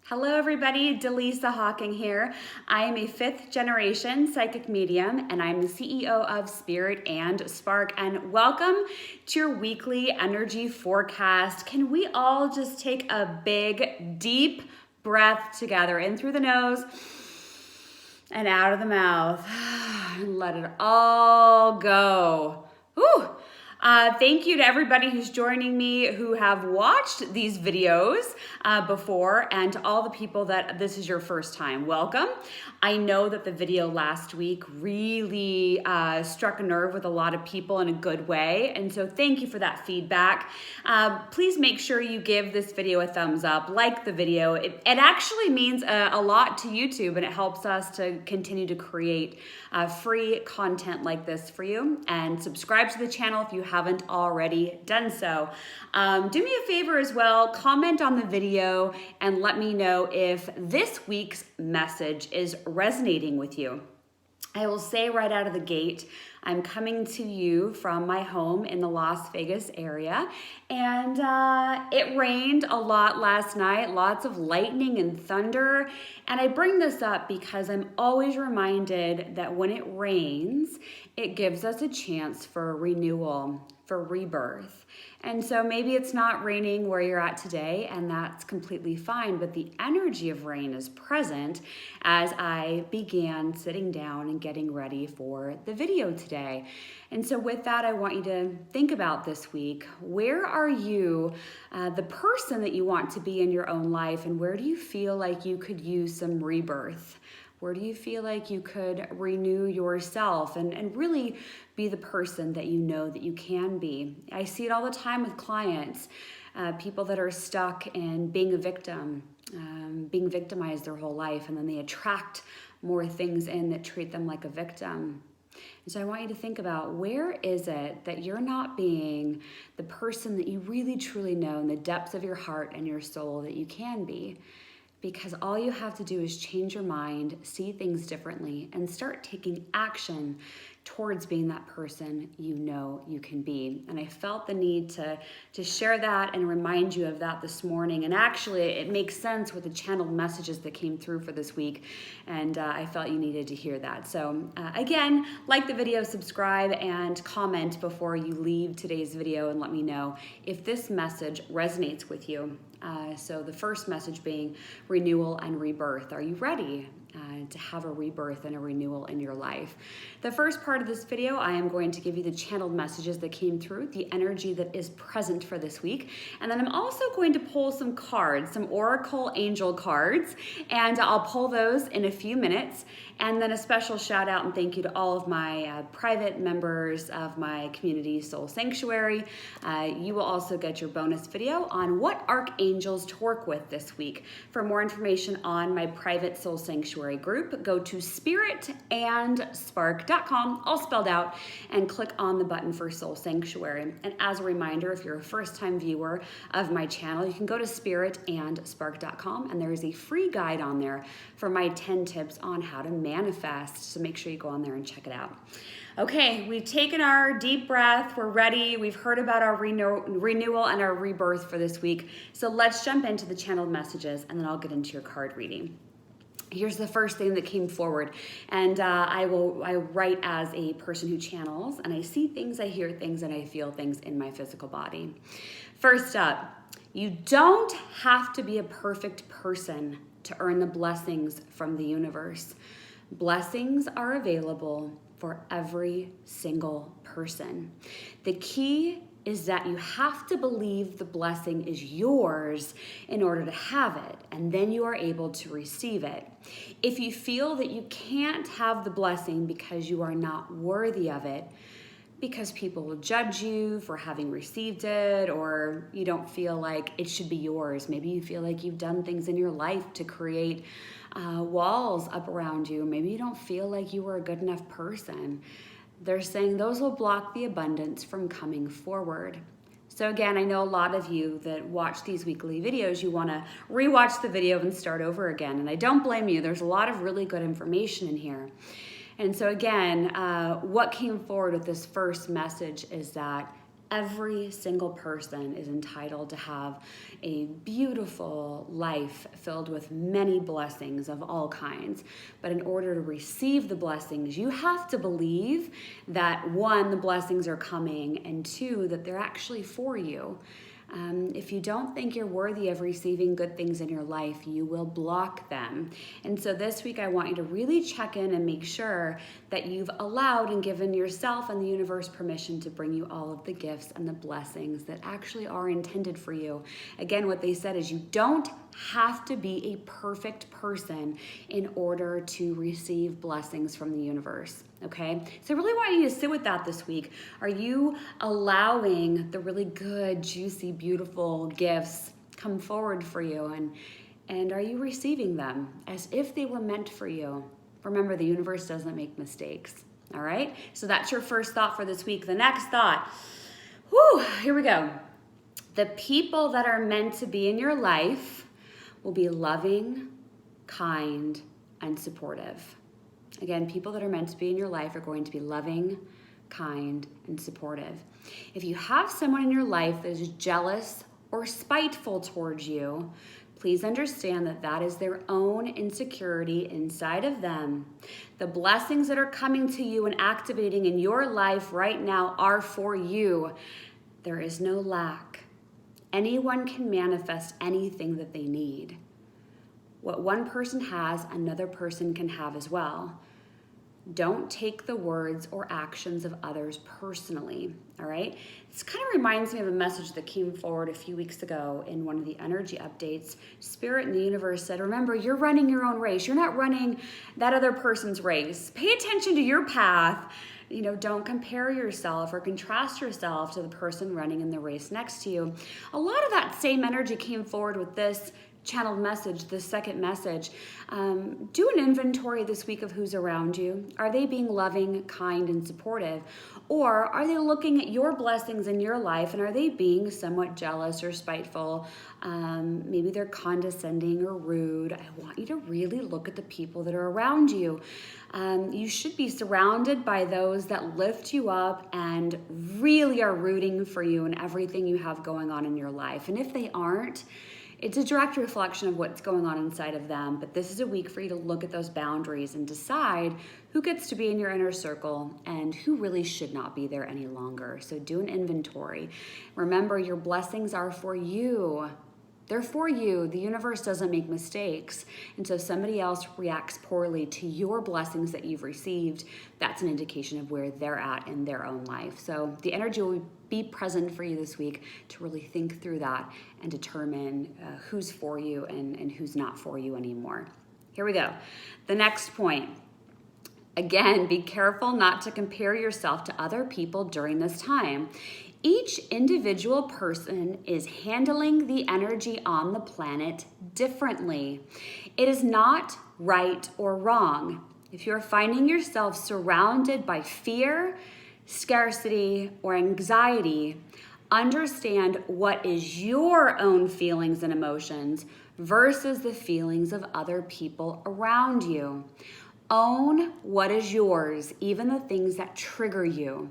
Hello everybody, Dallisa Hawking here. I am a 5th generation psychic medium and I'm the CEO of Spirit and Spark, and welcome to your weekly energy forecast. Can we all just take a big deep breath together, in through the nose and out of the mouth, and let it all go. Whew. Thank you to everybody who's joining me who have watched these videos before, and to all the people that this is your first time. Welcome. I know that the video last week really struck a nerve with a lot of people in a good way, and so thank you for that feedback. Please make sure you give this video a thumbs up, like the video. It actually means a lot to YouTube, and it helps us to continue to create free content like this for you. And subscribe to the channel if you haven't already done so. Do me a favor as well, comment on the video and let me know if this week's message is resonating with you. I will say right out of the gate, I'm coming to you from my home in the Las Vegas area, and it rained a lot last night, lots of lightning and thunder. And I bring this up because I'm always reminded that when it rains, it gives us a chance for renewal, for rebirth. And so maybe it's not raining where you're at today, and that's completely fine, but the energy of rain is present as I began sitting down and getting ready for the video today. And so with that, I want you to think about this week. Where are you, the person that you want to be in your own life, and where do you feel like you could use some rebirth? Where do you feel like you could renew yourself and really be the person that you know that you can be? I see it all the time with clients, people that are stuck in being a victim, being victimized their whole life, and then they attract more things in that treat them like a victim. And so I want you to think about, where is it that you're not being the person that you really truly know in the depths of your heart and your soul that you can be? Because all you have to do is change your mind, see things differently, and start taking action towards being that person you know you can be. And I felt the need to share that and remind you of that this morning. And actually, it makes sense with the channeled messages that came through for this week. And I felt you needed to hear that. So again, like the video, subscribe, and comment before you leave today's video, and let me know if this message resonates with you. So the first message being renewal and rebirth. Are you ready to have a rebirth and a renewal in your life? The first part of this video, I am going to give you the channeled messages that came through, the energy that is present for this week. And then I'm also going to pull some cards, some Oracle Angel cards, and I'll pull those in a few minutes. And then a special shout out and thank you to all of my private members of my community Soul Sanctuary. You will also get your bonus video on what archangels to work with this week. For more information on my private Soul Sanctuary group, go to spiritandspark.com, all spelled out, and click on the button for Soul Sanctuary. And as a reminder, if you're a first-time viewer of my channel, you can go to spiritandspark.com, and there is a free guide on there for my 10 tips on how to manifest. So make sure you go on there and check it out. Okay, we've taken our deep breath. We're ready. We've heard about our renewal and our rebirth for this week. So let's jump into the channeled messages, and then I'll get into your card reading. Here's the first thing that came forward, and I write as a person who channels, and I see things, I hear things, and I feel things in my physical body. First up, you don't have to be a perfect person to earn the blessings from the universe. Blessings are available for every single person. The key is that you have to believe the blessing is yours in order to have it, and then you are able to receive it. If you feel that you can't have the blessing because you are not worthy of it, because people will judge you for having received it, or you don't feel like it should be yours. Maybe you feel like you've done things in your life to create walls up around you. Maybe you don't feel like you were a good enough person. They're saying those will block the abundance from coming forward. So again, I know a lot of you that watch these weekly videos, you want to rewatch the video and start over again. And I don't blame you. There's a lot of really good information in here. And so again, what came forward with this first message is that Every single person is entitled to have a beautiful life filled with many blessings of all kinds. But in order to receive the blessings, you have to believe that one, the blessings are coming, and two, that they're actually for you. If you don't think you're worthy of receiving good things in your life, you will block them. And so this week, I want you to really check in and make sure that you've allowed and given yourself and the universe permission to bring you all of the gifts and the blessings that actually are intended for you. Again, what they said is you don't have to be a perfect person in order to receive blessings from the universe. Okay, so I really want you to sit with that this week. Are you allowing the really good, juicy, beautiful gifts come forward for you, and are you receiving them as if they were meant for you? Remember, the universe doesn't make mistakes. All right, so that's your first thought for this week. The next thought, here we go. The people that are meant to be in your life will be loving, kind, and supportive. Again, people that are meant to be in your life are going to be loving, kind, and supportive. If you have someone in your life that is jealous or spiteful towards you, please understand that that is their own insecurity inside of them. The blessings that are coming to you and activating in your life right now are for you. There is no lack. Anyone can manifest anything that they need. What one person has, another person can have as well. Don't take the words or actions of others personally, all right? This kind of reminds me of a message that came forward a few weeks ago in one of the energy updates. Spirit and the universe said, remember, you're running your own race. You're not running that other person's race. Pay attention to your path. Don't compare yourself or contrast yourself to the person running in the race next to you. A lot of that same energy came forward with this channeled message, the second message. Do an inventory this week of who's around you. Are they being loving, kind, and supportive? Or are they looking at your blessings in your life and are they being somewhat jealous or spiteful? Maybe they're condescending or rude. I want you to really look at the people that are around you. You should be surrounded by those that lift you up and really are rooting for you and everything you have going on in your life. And if they aren't, it's a direct reflection of what's going on inside of them, but this is a week for you to look at those boundaries and decide who gets to be in your inner circle and who really should not be there any longer. So do an inventory. Remember, your blessings are for you. They're for you. The universe doesn't make mistakes. And so if somebody else reacts poorly to your blessings that you've received, that's an indication of where they're at in their own life. So the energy will be present for you this week to really think through that and determine who's for you and who's not for you anymore. Here we go. The next point. Again, be careful not to compare yourself to other people during this time. Each individual person is handling the energy on the planet differently. It is not right or wrong. If you're finding yourself surrounded by fear, scarcity, or anxiety, understand what is your own feelings and emotions versus the feelings of other people around you. Own what is yours, even the things that trigger you,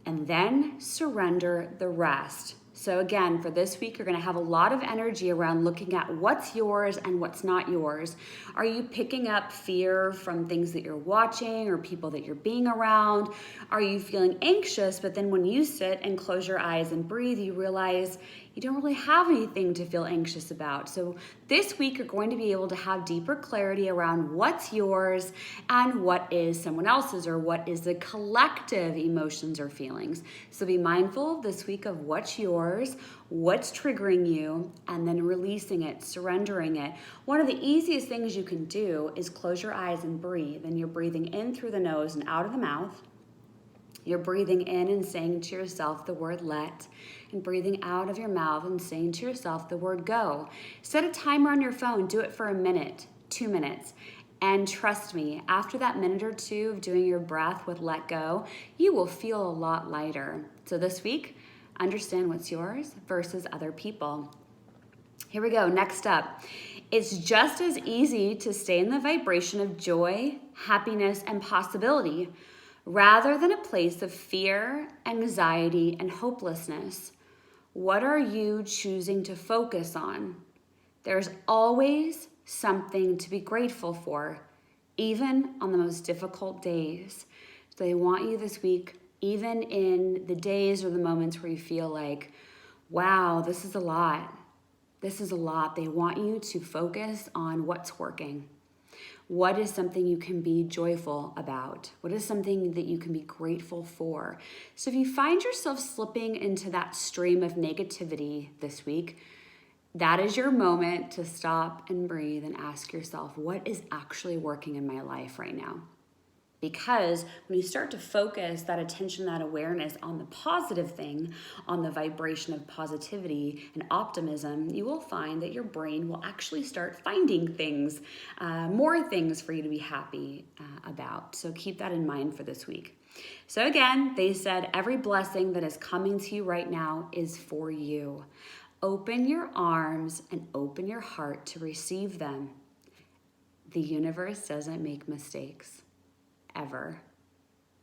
and then surrender the rest. So again, for this week, you're going to have a lot of energy around looking at what's yours and what's not yours. Are you picking up fear from things that you're watching or people that you're being around? Are you feeling anxious, but then when you sit and close your eyes and breathe, you realize you don't really have anything to feel anxious about? So this week, you're going to be able to have deeper clarity around what's yours and what is someone else's, or what is the collective emotions or feelings. So be mindful this week of what's yours, what's triggering you, and then releasing it, surrendering it. One of the easiest things you can do is close your eyes and breathe. And you're breathing in through the nose and out of the mouth. You're breathing in and saying to yourself the word let, and breathing out of your mouth and saying to yourself the word go. Set a timer on your phone. Do it for a minute, 2 minutes. And trust me, after that minute or two of doing your breath with let go, you will feel a lot lighter. So this week, understand what's yours versus other people. Here we go. Next up. It's just as easy to stay in the vibration of joy, happiness, and possibility rather than a place of fear, anxiety, and hopelessness. What are you choosing to focus on? There's always something to be grateful for, even on the most difficult days. So they want you this week, even in the days or the moments where you feel like, wow, this is a lot. This is a lot. They want you to focus on what's working. What is something you can be joyful about? What is something that you can be grateful for? So if you find yourself slipping into that stream of negativity this week, that is your moment to stop and breathe and ask yourself, what is actually working in my life right now? Because when you start to focus that attention, that awareness on the positive thing, on the vibration of positivity and optimism, you will find that your brain will actually start finding things, more things for you to be happy about. So keep that in mind for this week. So again, they said every blessing that is coming to you right now is for you. Open your arms and open your heart to receive them. The universe doesn't make mistakes. Ever.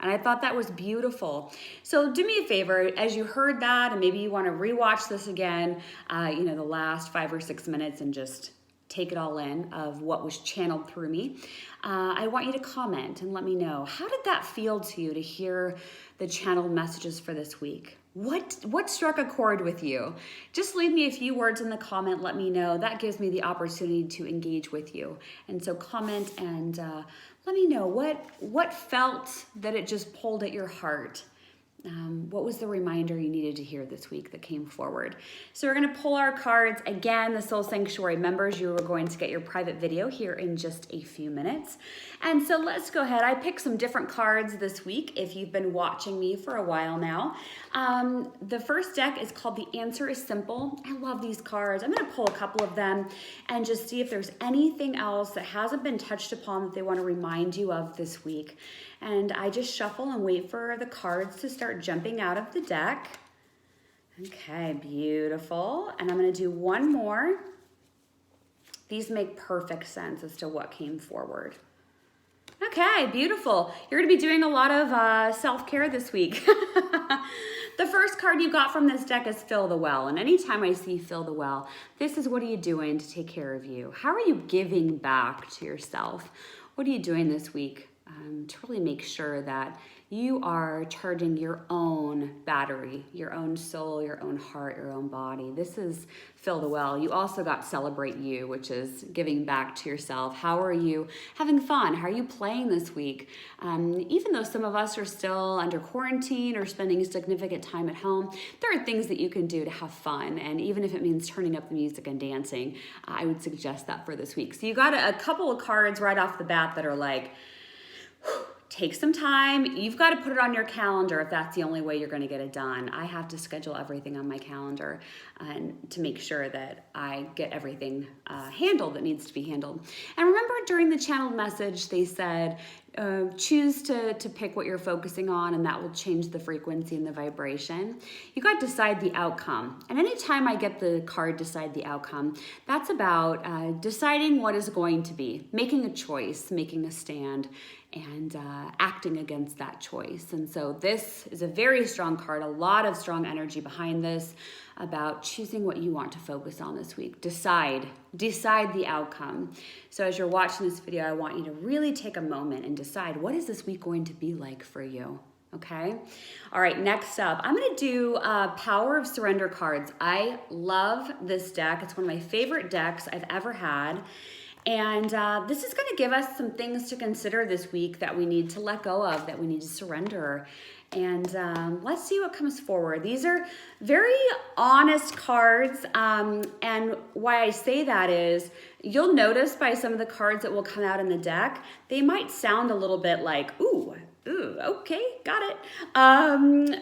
And I thought that was beautiful. So do me a favor, as you heard that, and maybe you want to rewatch this again, the last 5 or 6 minutes and just take it all in of what was channeled through me. I want you to comment and let me know, how did that feel to you to hear the channeled messages for this week? What struck a chord with you? Just leave me a few words in the comment. Let me know. That gives me the opportunity to engage with you. And so comment and let me know what felt that it just pulled at your heart. What was the reminder you needed to hear this week that came forward? So we're going to pull our cards. Again, the Soul Sanctuary members, you are going to get your private video here in just a few minutes. And so let's go ahead. I picked some different cards this week if you've been watching me for a while now. The first deck is called The Answer is Simple. I love these cards. I'm going to pull a couple of them and just see if there's anything else that hasn't been touched upon that they want to remind you of this week. And I just shuffle and wait for the cards to start jumping out of the deck. Okay, beautiful. And I'm going to do one more. These make perfect sense as to what came forward. Okay, beautiful. You're going to be doing a lot of self-care this week. The first card you got from this deck is Fill the Well. And anytime I see Fill the Well, this is what are you doing to take care of you? How are you giving back to yourself? What are you doing this week to really make sure that you are charging your own battery, your own soul, your own heart, your own body? This is Fill the Well. You also got Celebrate You, which is giving back to yourself. How are you having fun? How are you playing this week? Even though some of us are still under quarantine or spending significant time at home, there are things that you can do to have fun. And even if it means turning up the music and dancing, I would suggest that for this week. So you got a couple of cards right off the bat that are like, take some time. You've got to put it on your calendar if that's the only way you're going to get it done. I have to schedule everything on my calendar to make sure that I get everything handled that needs to be handled. And remember, during the channeled message, they said, choose to pick what you're focusing on, and that will change the frequency and the vibration. You got to decide the outcome. And anytime I get the card decide the outcome, that's about deciding what is going to be, making a choice, making a stand, and acting against that choice. And so this is a very strong card, a lot of strong energy behind this about choosing what you want to focus on this week. Decide the outcome. So as you're watching this video, I want you to really take a moment and decide, what is this week going to be like for you? Okay. All right. Next up, I'm going to do Power of Surrender cards. I love this deck. It's one of my favorite decks I've ever had. And this is going to give us some things to consider this week that we need to let go of, that we need to surrender. And let's see what comes forward. These are very honest cards. And why I say that is, you'll notice by some of the cards that will come out in the deck, they might sound a little bit like, ooh, okay, got it.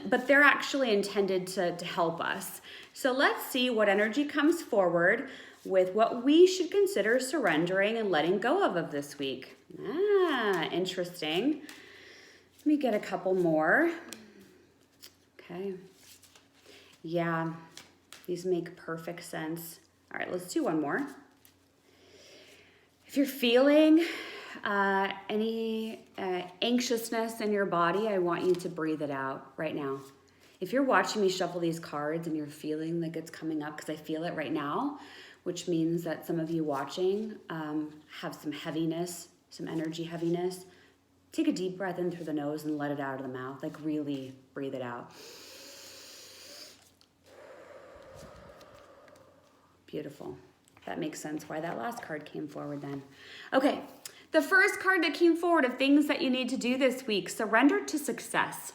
But they're actually intended to help us. So let's see what energy comes forward with what we should consider surrendering and letting go of this week. Interesting. Let me get a couple more. Okay. Yeah, these make perfect sense. All right, let's do one more. If you're feeling any anxiousness in your body, I want you to breathe it out right now. If you're watching me shuffle these cards and you're feeling like it's coming up, because I feel it right now, which means that some of you watching have some heaviness, some energy heaviness, take a deep breath in through the nose and let it out of the mouth. Like really breathe it out. Beautiful. That makes sense why that last card came forward then. Okay, the first card that came forward of things that you need to do this week, surrender to success.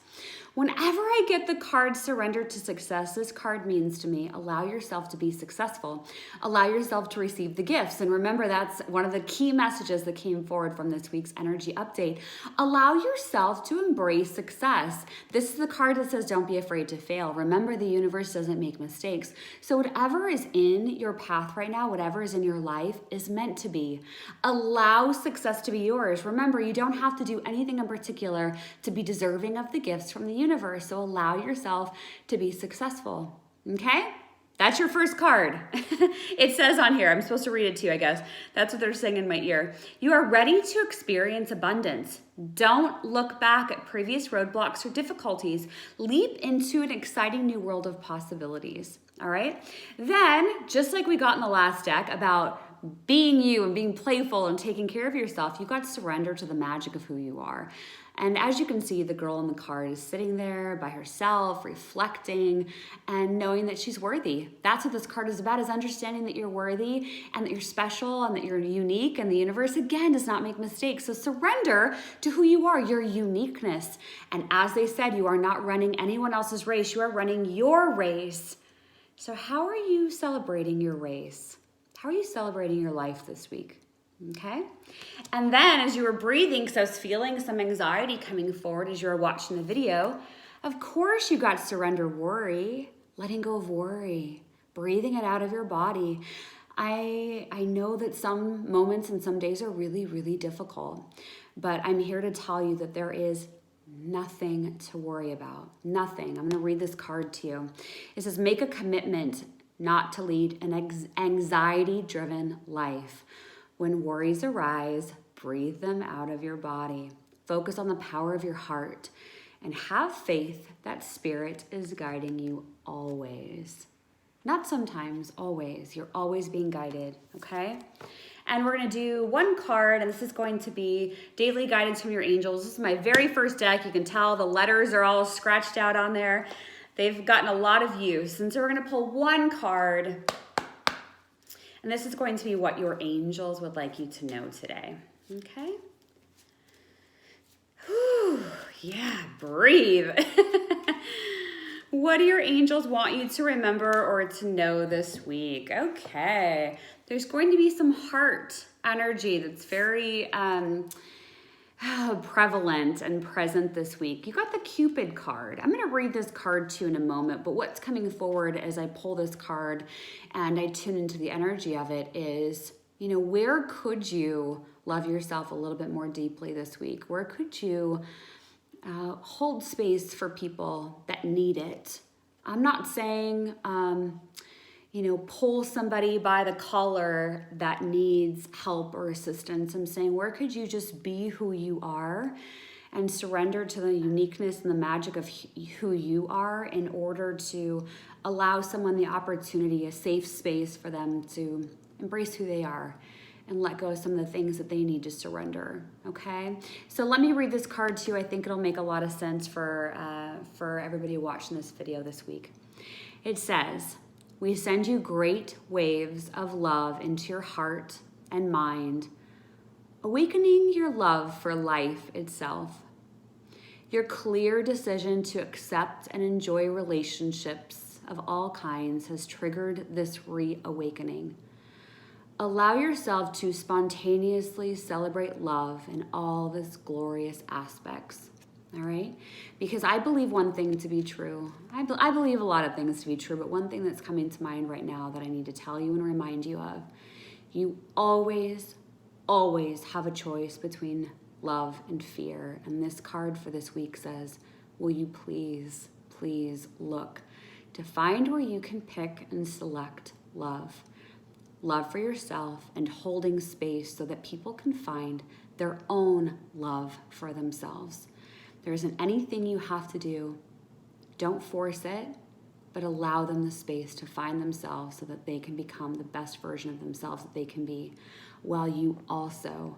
Whenever I get the card surrender to success, this card means to me, allow yourself to be successful. Allow yourself to receive the gifts. And remember, that's one of the key messages that came forward from this week's energy update. Allow yourself to embrace success. This is the card that says, don't be afraid to fail. Remember, the universe doesn't make mistakes. So whatever is in your path right now, whatever is in your life is meant to be. Allow success to be yours. Remember, you don't have to do anything in particular to be deserving of the gifts from the universe. So allow yourself to be successful. Okay? That's your first card. It says on here, I'm supposed to read it to you, I guess. That's what they're saying in my ear. You are ready to experience abundance. Don't look back at previous roadblocks or difficulties. Leap into an exciting new world of possibilities. All right? Then, just like we got in the last deck about being you and being playful and taking care of yourself, you got to surrender to the magic of who you are. And as you can see, the girl in the card is sitting there by herself, reflecting and knowing that she's worthy. That's what this card is about, is understanding that you're worthy and that you're special and that you're unique, and the universe, again, does not make mistakes. So surrender to who you are, your uniqueness. And as they said, you are not running anyone else's race. You are running your race. So how are you celebrating your race? How are you celebrating your life this week? Okay. And then as you were breathing, because I was feeling some anxiety coming forward as you were watching the video, of course you got to surrender worry, letting go of worry, breathing it out of your body. I know that some moments and some days are really, really difficult, but I'm here to tell you that there is nothing to worry about. Nothing. I'm going to read this card to you. It says, make a commitment not to lead an anxiety-driven life. When worries arise, breathe them out of your body. Focus on the power of your heart and have faith that spirit is guiding you always. Not sometimes, always. You're always being guided, okay? And we're going to do one card, and this is going to be daily guidance from your angels. This is my very first deck. You can tell the letters are all scratched out on there. They've gotten a lot of use. And so we're going to pull one card. And this is going to be what your angels would like you to know today. Okay? Whew, yeah, breathe. What do your angels want you to remember or to know this week? Okay. There's going to be some heart energy that's very prevalent and present this week. You got the Cupid card. I'm going to read this card to you in a moment, but what's coming forward as I pull this card and I tune into the energy of it is, you know, where could you love yourself a little bit more deeply this week? Where could you hold space for people that need it? I'm not saying, pull somebody by the collar that needs help or assistance. I'm saying, where could you just be who you are and surrender to the uniqueness and the magic of who you are in order to allow someone the opportunity, a safe space for them to embrace who they are and let go of some of the things that they need to surrender, okay? So let me read this card to you. I think it'll make a lot of sense for everybody watching this video this week. It says, we send you great waves of love into your heart and mind, awakening your love for life itself. Your clear decision to accept and enjoy relationships of all kinds has triggered this reawakening. Allow yourself to spontaneously celebrate love in all its glorious aspects. All right? Because I believe one thing to be true. I believe a lot of things to be true, but one thing that's coming to mind right now that I need to tell you and remind you of, you always, always have a choice between love and fear. And this card for this week says, will you please, please look to find where you can pick and select love. love for yourself, and holding space so that people can find their own love for themselves. There isn't anything you have to do. Don't force it, but allow them the space to find themselves so that they can become the best version of themselves that they can be, while you also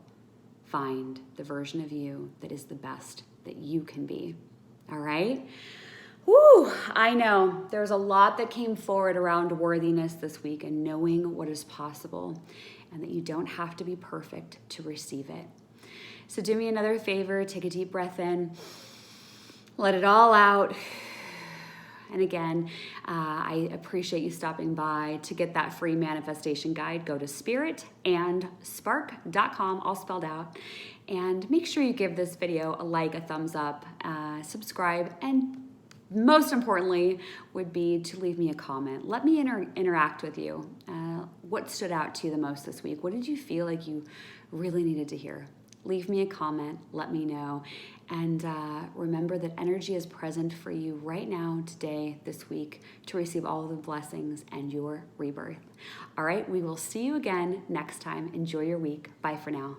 find the version of you that is the best that you can be. All right? Woo, I know there's a lot that came forward around worthiness this week and knowing what is possible and that you don't have to be perfect to receive it. So do me another favor, take a deep breath in, let it all out. And again, I appreciate you stopping by. To get that free manifestation guide, go to spiritandspark.com, all spelled out. And make sure you give this video a like, a thumbs up, subscribe, and most importantly would be to leave me a comment. Let me interact with you. What stood out to you the most this week? What did you feel like you really needed to hear? Leave me a comment, let me know. And remember that energy is present for you right now, today, this week, to receive all of the blessings and your rebirth. All right, we will see you again next time. Enjoy your week. Bye for now.